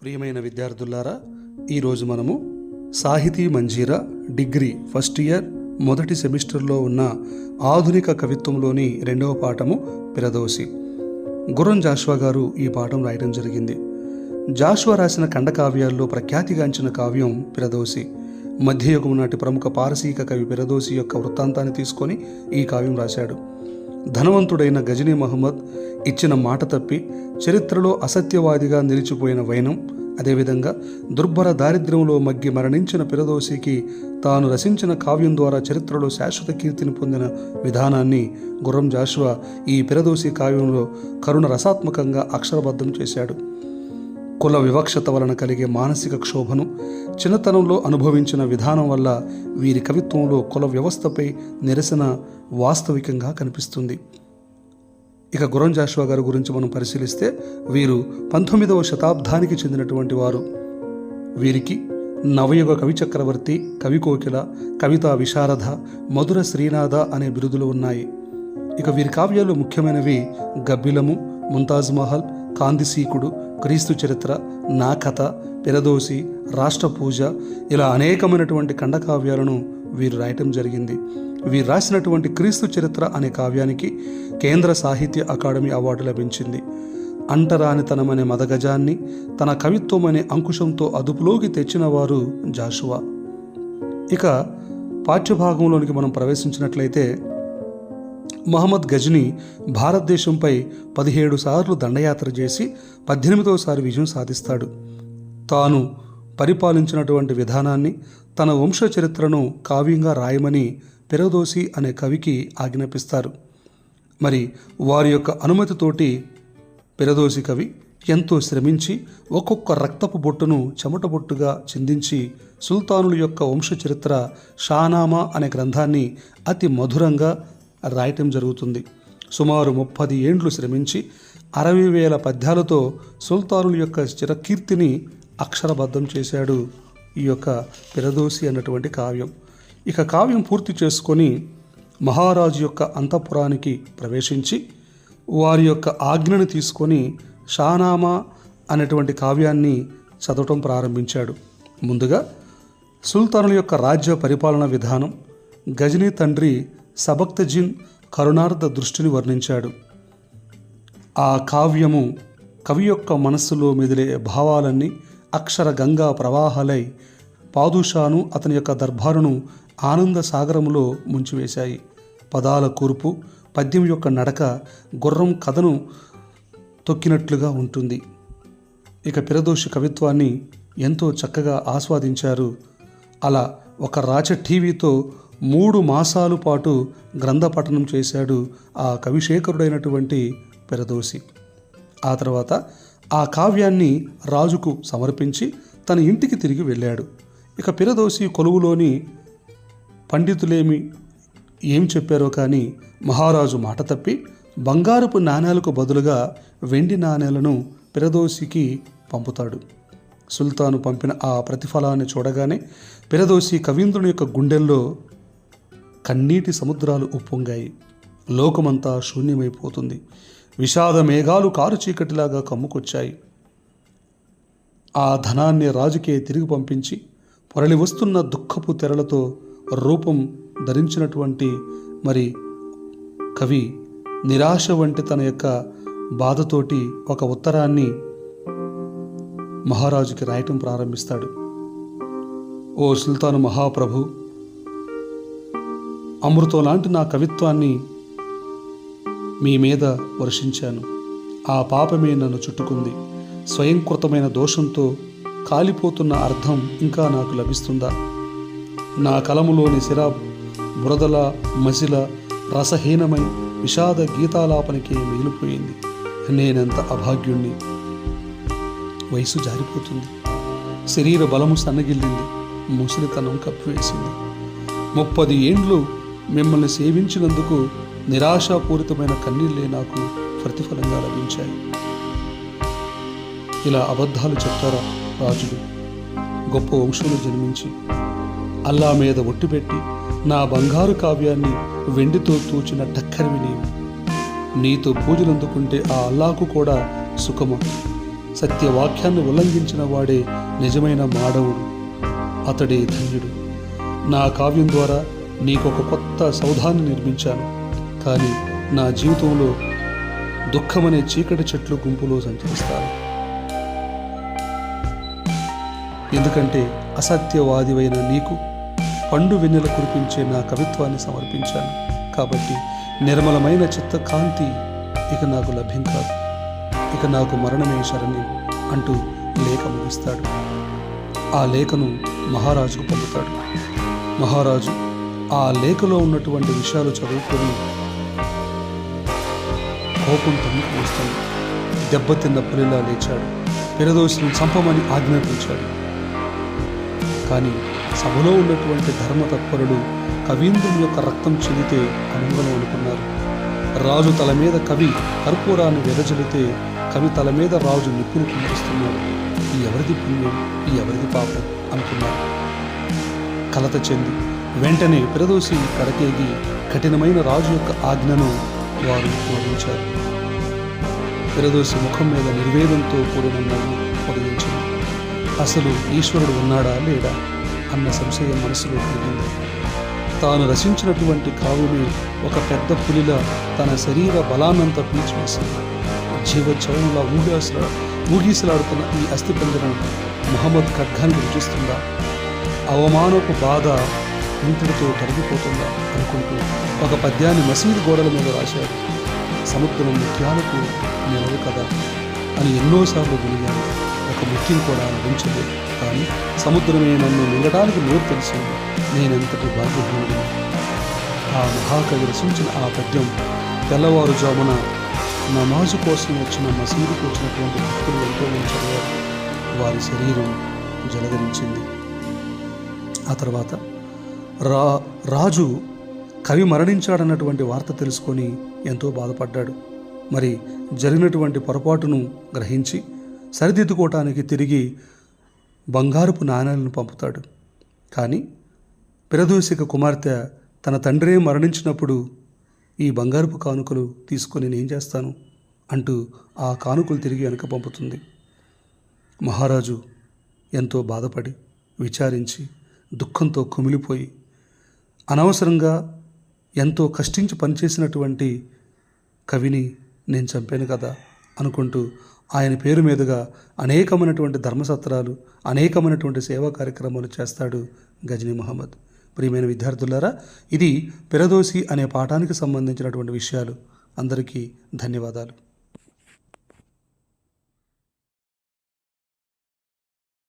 ప్రియమైన విద్యార్థులారా, ఈరోజు మనము సాహితీ మంజీరా డిగ్రీ ఫస్ట్ ఇయర్ మొదటి సెమిస్టర్లో ఉన్న ఆధునిక కవిత్వంలోని రెండవ పాఠము పిరదోసి. గుర్రం జాషువా గారు ఈ పాఠం రాయడం జరిగింది. జాషువా రాసిన ఖండకావ్యాల్లో ప్రఖ్యాతిగాంచిన కావ్యం పిరదోసి. మధ్యయుగం నాటి ప్రముఖ పారసీక కవి పిరదోసి యొక్క వృత్తాంతాన్ని తీసుకొని ఈ కావ్యం రాశాడు. ధనవంతుడైన గజనీ మహమ్మద్ ఇచ్చిన మాట తప్పి చరిత్రలో అసత్యవాదిగా నిలిచిపోయిన వైనం, అదేవిధంగా దుర్భర దారిద్ర్యంలో మగ్గి మరణించిన పిరదోసికి తాను రచించిన కావ్యం ద్వారా చరిత్రలో శాశ్వత కీర్తిని పొందిన విధానాన్ని గుర్రం జాషువా ఈ పిరదోసి కావ్యంలో కరుణ రసాత్మకంగా అక్షరబద్ధం చేశాడు. కుల వివక్షత వలన కలిగే మానసిక క్షోభను చిన్నతనంలో అనుభవించిన విధానం వల్ల వీరి కవిత్వంలో కుల వ్యవస్థపై నిరసన వాస్తవికంగా కనిపిస్తుంది. ఇక గుర్రం జాషువా గారి గురించి మనం పరిశీలిస్తే వీరు 19వ శతాబ్దానికి చెందినటువంటి వారు. వీరికి నవయుగ కవి చక్రవర్తి, కవి కోకిల, కవితా విశారద, మధుర శ్రీనాథ అనే బిరుదులు ఉన్నాయి. ఇక వీరి కావ్యాలు ముఖ్యమైనవి గబ్బిలము, ముంతాజ్ మహల్, కాందిసీకుడు, క్రీస్తు చరిత్ర, నా కథ, పిరదోసి, రాష్ట్ర పూజ, ఇలా అనేకమైనటువంటి ఖండకావ్యాలను వీరు రాయటం జరిగింది. వీరు రాసినటువంటి క్రీస్తు చరిత్ర అనే కావ్యానికి కేంద్ర సాహిత్య అకాడమీ అవార్డు లభించింది. అంటరానితనమనే మదగజాన్ని తన కవిత్వం అనే అంకుశంతో అదుపులోకి తెచ్చిన వారు జాషువా. ఇక పాఠ్యభాగంలోనికి మనం ప్రవేశించినట్లయితే, మహమ్మద్ గజనీ భారతదేశంపై 17 సార్లు దండయాత్ర చేసి 18వ సారి విజయం సాధిస్తాడు. తాను పరిపాలించినటువంటి విధానాన్ని, తన వంశ చరిత్రను కావ్యంగా రాయమని పిరదోసి అనే కవికి ఆజ్ఞాపిస్తారు. మరి వారి యొక్క అనుమతితోటి పిరదోసి కవి ఎంతో శ్రమించి ఒక్కొక్క రక్తపు బొట్టును చెమట బొట్టుగా చిందించి సుల్తానుల యొక్క వంశ చరిత్ర షానామా అనే గ్రంథాన్ని అతి మధురంగా రాయటం జరుగుతుంది. సుమారు 30 ఏండ్లు శ్రమించి 60,000 పద్యాలతో సుల్తానుల యొక్క చిరకీర్తిని అక్షరబద్ధం చేశాడు ఈ యొక్క పిరదోసి అన్నటువంటి కావ్యం. ఇక కావ్యం పూర్తి చేసుకొని మహారాజు యొక్క అంతఃపురానికి ప్రవేశించి వారి యొక్క ఆజ్ఞను తీసుకొని షానామా అనేటువంటి కావ్యాన్ని చదవటం ప్రారంభించాడు. ముందుగా సుల్తానుల యొక్క రాజ్య పరిపాలన విధానం, గజనీ తండ్రి సబక్తజిన్ కరుణార్థ దృష్టిని వర్ణించాడు. ఆ కావ్యము కవి యొక్క మనస్సులో మెదిలే భావాలన్నీ అక్షర గంగా ప్రవాహాలై పాదుషాను అతని యొక్క దర్బారును ఆనంద సాగరములో ముంచివేశాయి. పదాల కూర్పు, పద్యం యొక్క నడక గుర్రం కథను తొక్కినట్లుగా ఉంటుంది. ఇక పిరదోసి కవిత్వాన్ని ఎంతో చక్కగా ఆస్వాదించారు. అలా ఒక రాచ టీవీతో 3 మాసాల పాటు గ్రంథ పఠనం చేశాడు ఆ కవిశేఖరుడైనటువంటి పిరదోసి. ఆ తర్వాత ఆ కావ్యాన్ని రాజుకు సమర్పించి తన ఇంటికి తిరిగి వెళ్ళాడు. ఇక పిరదోసి కొలువులోని పండితులేమి ఏం చెప్పారో కానీ మహారాజు మాట తప్పి బంగారపు నాణేలకు బదులుగా వెండి నాణేలను పిరదోసికి పంపుతాడు. సుల్తాను పంపిన ఆ ప్రతిఫలాన్ని చూడగానే పిరదోసి కవీంద్రుని యొక్క గుండెల్లో కన్నీటి సముద్రాలు ఉప్పొంగాయి. లోకమంతా శూన్యమైపోతుంది. విషాద మేఘాలు కారు చీకటిలాగా కమ్ముకొచ్చాయి. ఆ ధనాన్ని రాజుకే తిరిగి పంపించి పొరలి వస్తున్న దుఃఖపు తెరలతో రూపం ధరించినటువంటి మరి కవి నిరాశ వంటి తన యొక్క బాధతోటి ఒక ఉత్తరాన్ని మహారాజుకి రాయటం ప్రారంభిస్తాడు. ఓ సుల్తాను మహాప్రభు, అమృతం లాంటి నా కవిత్వాన్ని మీ మీద వర్షించాను. ఆ పాపమే నన్ను చుట్టుకుంది. స్వయంకృతమైన దోషంతో కాలిపోతున్న అర్థం ఇంకా నాకు లభిస్తుందా? నా కలములోని సిరా బురదల మసిల రసహీనమై విషాద గీతాలాపనకి మిగిలిపోయింది. నేనెంత అభాగ్యుణ్ణి. వయసు జారిపోతుంది. శరీర బలము సన్నగిల్లింది. ముసలితనం కప్పివేసింది. 30 ఏండ్లు మిమ్మల్ని సేవించినందుకు నిరాశాపూరితమైన కన్నీళ్లే నాకు ప్రతిఫలంగా లభించాయి. ఇలా అబద్ధాలు చెప్తారా రాజులు? గొప్ప వంశంలో జన్మించి అల్లా మీద ఒట్టిపెట్టి నా బంగారు కావ్యాన్ని వెండితో తూచిన టక్కరివి నీవు. నీతో పూజలందుకుంటే ఆ అల్లాకు కూడా సుఖము. సత్యవాక్యాన్ని ఉల్లంఘించిన వాడే నిజమైన మానవుడు, అతడే ధన్యుడు. నా కావ్యం ద్వారా నీకొక కొత్త సౌధాన్ని నిర్మించాను, కానీ నా జీవితంలో దుఃఖమనే చీకటి చెట్లు గుంపులో సంచరిస్తాను. ఎందుకంటే అసత్యవాదివైన నీకు పండు వెన్నెల కురిపించే నా కవిత్వాన్ని సమర్పించాను. కాబట్టి నిర్మలమైన చిత్త కాంతి ఇక నాకు లభ్యం కాదు, ఇక నాకు మరణమే శరణ్యం అంటూ లేఖ ముగిస్తాడు. ఆ లేఖను మహారాజుకు పంపుతాడు. మహారాజు ఆ లేఖలో ఉన్నటువంటి విషయాలు చదువుకొని కోపం తమ్ముకు వస్తుంది. దెబ్బతిన్న పులిలా లేచాడు. పిరదోసిని చంపమని ఆజ్ఞాపించాడు. కానీ సభలో ఉన్నటువంటి ధర్మతత్పరులు కవీంద్రుని యొక్క రక్తం చెల్లితే అనంగం అనుకున్నారు. రాజు తల మీద కవి కర్పూరాన్ని వెదజల్లితే కవి తల మీద రాజు నిప్పును కుమ్మరిస్తున్నాడు. ఈ ఎవరిది పుణ్యం, ఈ ఎవరిది పాపం అనుకున్నారు. కలత చెంది వెంటనే పిరదోసి కడకేగి కఠినమైన రాజు యొక్క ఆజ్ఞను వారు గౌరవించారు. పిరదోసి ముఖం మీద నిర్వేదంతో కూడిన నవ్వు పొడిగించింది. అసలు ఈశ్వరుడు ఉన్నాడా లేడా అన్న సంశయం మనసులో కలిగింది. తాను రచించినటువంటి కావ్యమే ఒక పెద్ద పులిలా తన శరీర బలాన్నంతా పీల్చివేసింది. జీవచౌనంలా ఊగీసలాడుతున్న ఈ అస్థిపంజరం ముహమ్మద్ ఖడ్గాన్ని రుచిస్తుందా? అవమానపు బాధ ఇంతటితో తరిగిపోతుందా అనుకుంటూ ఒక పద్యాన్ని మసీదు గోడల మీద రాశాడు. సముద్రం ముత్యాలకు నిలవు కదా అని ఎన్నోసార్లు వినిగాను. ఒక ముత్యం కూడా లభించలేదు. కానీ సముద్రమే నన్ను మింగడానికి నోరు తెలిసింది. నేనెంతటి భాగ్యహీనుడిని. ఆ మహాకవి రచించిన ఆ పద్యం తెల్లవారుజామున నమాజు కోసం వచ్చిన మసీదుకు వచ్చినటువంటి భక్తులు ఎంతోమంది చదివారు. వారి శరీరం జలధరించింది. ఆ తర్వాత రాజు కవి మరణించాడన్నటువంటి వార్త తెలుసుకొని ఎంతో బాధపడ్డాడు. మరి జరిగినటువంటి పొరపాటును గ్రహించి సరిదిద్దుకోవటానికి తిరిగి బంగారపు నాణేలను పంపుతాడు. కానీ పిరదోసిక కుమార్తె తన తండ్రే మరణించినప్పుడు ఈ బంగారపు కానుకలు తీసుకొని నేనేం చేస్తాను అంటూ ఆ కానుకలు తిరిగి వెనక పంపుతుంది. మహారాజు ఎంతో బాధపడి విచారించి దుఃఖంతో కుమిలిపోయి అనవసరంగా ఎంతో కష్టించి పనిచేసినటువంటి కవిని నేను చంపాను కదా అనుకుంటూ ఆయన పేరు మీదుగా అనేకమైనటువంటి ధర్మసత్రాలు, అనేకమైనటువంటి సేవా కార్యక్రమాలు చేస్తాడు గజనీ మహమ్మద్. ప్రియమైన విద్యార్థులారా, ఇది పిరదోసి అనే పాఠానికి సంబంధించినటువంటి విషయాలు. అందరికీ ధన్యవాదాలు.